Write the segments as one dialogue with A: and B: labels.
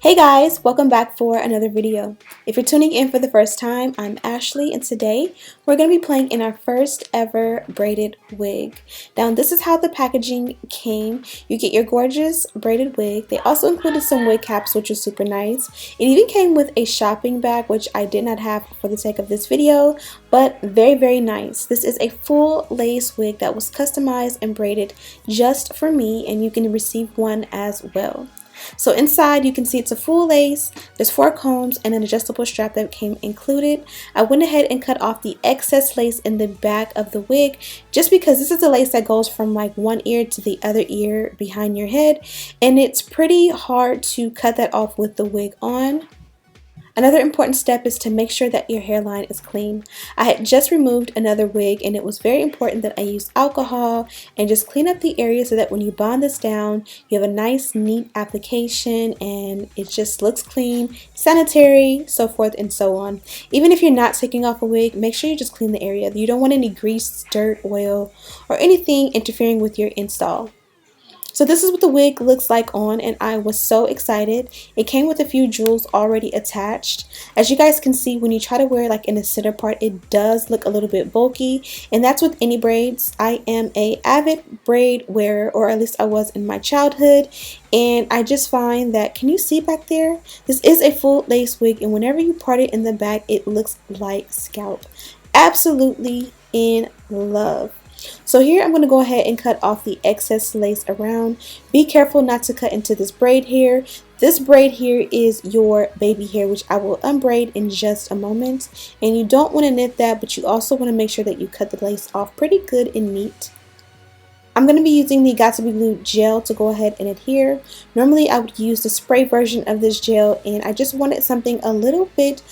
A: Hey guys, welcome back for another video. If you're tuning in for the first time, I'm Ashley and today we're going to be playing in our first ever braided wig. Now this is how the packaging came. You get your gorgeous braided wig. They also included some wig caps, which was super nice. It even came with a shopping bag, which I did not have for the sake of this video, but very nice. This is a full lace wig that was customized and braided just for me, and you can receive one as well. So inside you can see it's a full lace, there's 4 combs and an adjustable strap that came included. I went ahead and cut off the excess lace in the back of the wig just because this is the lace that goes from like one ear to the other ear behind your head, and it's pretty hard to cut that off with the wig on. Another important step is to make sure that your hairline is clean. I had just removed another wig and it was very important that I use alcohol and just clean up the area so that when you bond this down, you have a nice neat application and it just looks clean, sanitary, so forth and so on. Even if you're not taking off a wig, make sure you just clean the area. You don't want any grease, dirt, oil, or anything interfering with your install. So this is what the wig looks like on, and I was so excited. It came with a few jewels already attached. As you guys can see, when you try to wear it like in the center part, it does look a little bit bulky, and that's with any braids. I am an avid braid wearer, or at least I was in my childhood, and I just find that, can you see back there? This is a full lace wig, and whenever you part it in the back, it looks like scalp. Absolutely in love. So here I'm going to go ahead and cut off the excess lace around. Be careful not to cut into this braid here. This braid here is your baby hair, which I will unbraid in just a moment. And you don't want to knit that, but you also want to make sure that you cut the lace off pretty good and neat. I'm going to be using the Got to Be Glued gel to go ahead and adhere. Normally I would use the spray version of this gel, and I just wanted something a little bit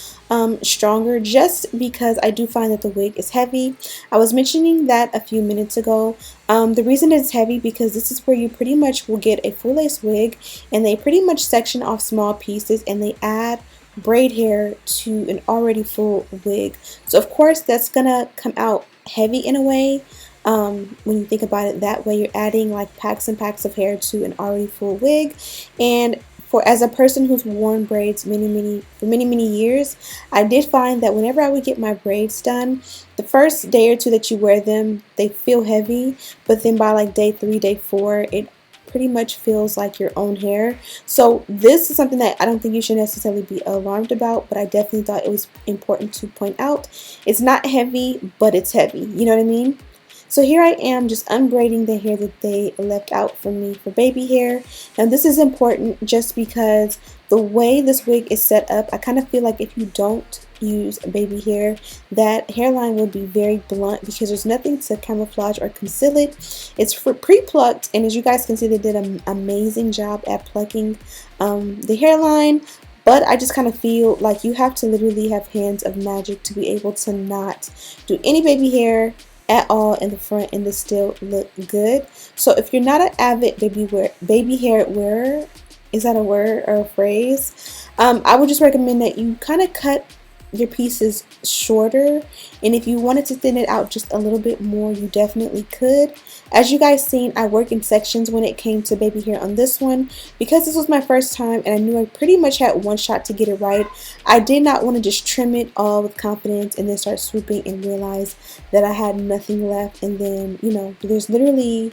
A: stronger just because I do find that the wig is heavy. I was mentioning that a few minutes ago. The reason it's heavy because this is where you pretty much will get a full lace wig, and they pretty much section off small pieces and they add braid hair to an already full wig. So of course that's gonna come out heavy in a way. When you think about it that way, you're adding like packs and packs of hair to an already full wig. And as a person who's worn braids for many years, I did find that whenever I would get my braids done, the first day or two that you wear them, they feel heavy, but then by like day 3, day 4, it pretty much feels like your own hair. So this is something that I don't think you should necessarily be alarmed about, but I definitely thought it was important to point out. It's not heavy, but it's heavy. You know what I mean? So here I am just unbraiding the hair that they left out for me for baby hair. Now this is important just because the way this wig is set up, I kind of feel like if you don't use baby hair, that hairline will be very blunt because there's nothing to camouflage or conceal it. It's pre-plucked, and as you guys can see, they did an amazing job at plucking the hairline. But I just kind of feel like you have to literally have hands of magic to be able to not do any baby hair at all in the front and this still look good. So if you're not an avid baby hair wearer, is that a word or a phrase? I would just recommend that you kind of cut your pieces shorter, and if you wanted to thin it out just a little bit more, you definitely could. As you guys seen, I work in sections when it came to baby hair on this one. Because this was my first time and I knew I pretty much had one shot to get it right, I did not want to just trim it all with confidence and then start swooping and realize that I had nothing left, and then, you know, there's literally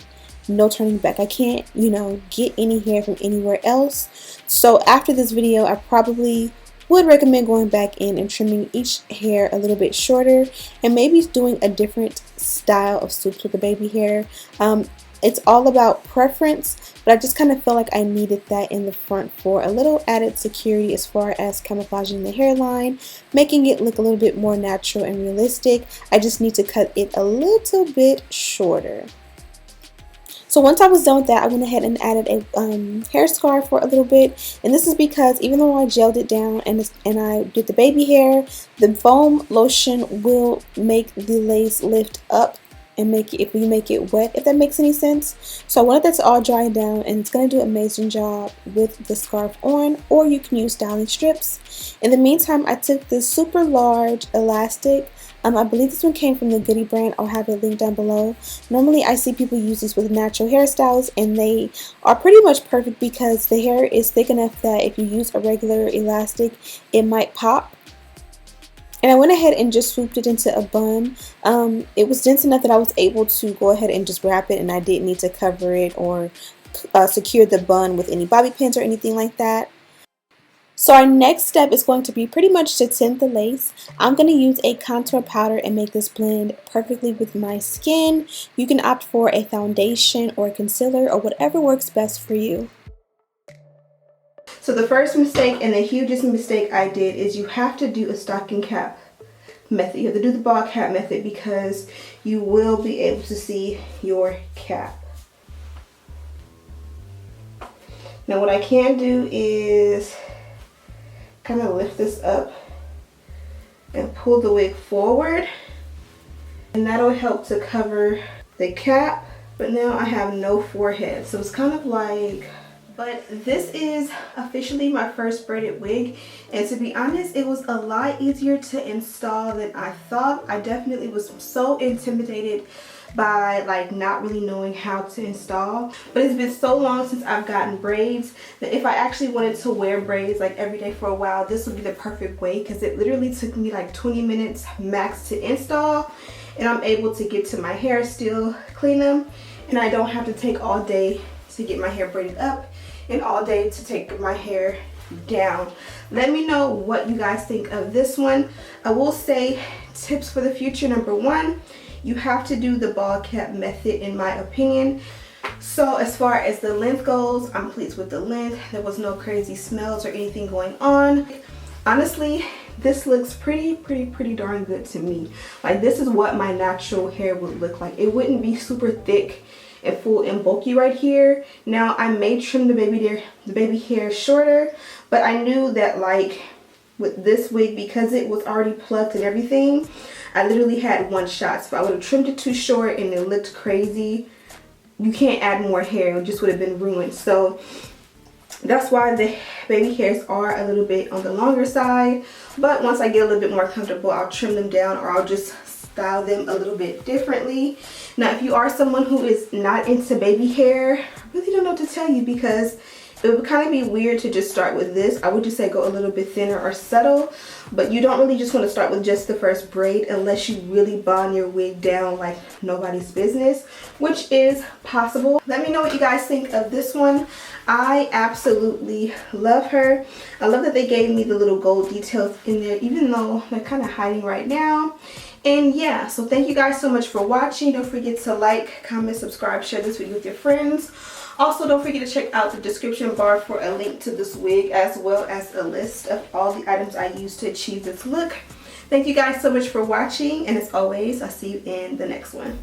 A: no turning back. I can't, you know, get any hair from anywhere else. So after this video, I probably would recommend going back in and trimming each hair a little bit shorter and maybe doing a different style of swoops with the baby hair. It's all about preference, but I just kind of feel like I needed that in the front for a little added security as far as camouflaging the hairline, making it look a little bit more natural and realistic. I just need to cut it a little bit shorter. So once I was done with that, I went ahead and added a hair scarf for a little bit, and this is because even though I gelled it down and I did the baby hair, the foam lotion will make the lace lift up and make it, if we make it wet, if that makes any sense. So I wanted that to all dry down, and it's going to do an amazing job with the scarf on, or you can use styling strips. In the meantime, I took this super large elastic. I believe this one came from the Goody brand. I'll have it linked down below. Normally I see people use these with natural hairstyles, and they are pretty much perfect because the hair is thick enough that if you use a regular elastic, it might pop. And I went ahead and just swooped it into a bun. It was dense enough that I was able to go ahead and just wrap it, and I didn't need to cover it or secure the bun with any bobby pins or anything like that. So our next step is going to be pretty much to tint the lace. I'm going to use a contour powder and make this blend perfectly with my skin. You can opt for a foundation or a concealer or whatever works best for you. So the first mistake and the hugest mistake I did is you have to do a stocking cap method. You have to do the ball cap method because you will be able to see your cap. Now what I can do is kind of lift this up and pull the wig forward, and that'll help to cover the cap. But now I have no forehead, so it's kind of like, but this is officially my first braided wig, and to be honest, it was a lot easier to install than I thought. I definitely was so intimidated by like not really knowing how to install, but it's been so long since I've gotten braids that if I actually wanted to wear braids like every day for a while, this would be the perfect way, because it literally took me like 20 minutes max to install, and I'm able to get to my hair, still clean them, and I don't have to take all day to get my hair braided up and all day to take my hair down. Let me know what you guys think of this one. I will say tips for the future: number one, you have to do the ball cap method in my opinion. So as far as the length goes, I'm pleased with the length. There was no crazy smells or anything going on. Honestly, this looks pretty darn good to me. Like, this is what my natural hair would look like. It wouldn't be super thick and full and bulky right here. Now I may trim the baby hair shorter, but I knew that like with this wig, because it was already plucked and everything, I literally had one shot. So I would have trimmed it too short and it looked crazy. You can't add more hair, it just would have been ruined. So that's why the baby hairs are a little bit on the longer side. But once I get a little bit more comfortable, I'll trim them down, or I'll just style them a little bit differently. Now if you are someone who is not into baby hair, I really don't know what to tell you, because it would kind of be weird to just start with this. I would just say go a little bit thinner or subtle, but you don't really just want to start with just the first braid unless you really bond your wig down like nobody's business, which is possible. Let me know what you guys think of this one. I absolutely love her. I love that they gave me the little gold details in there, even though they're kind of hiding right now. And yeah, so thank you guys so much for watching. Don't forget to like, comment, subscribe, share this video with your friends. Also, don't forget to check out the description bar for a link to this wig, as well as a list of all the items I used to achieve this look. Thank you guys so much for watching, and as always, I'll see you in the next one.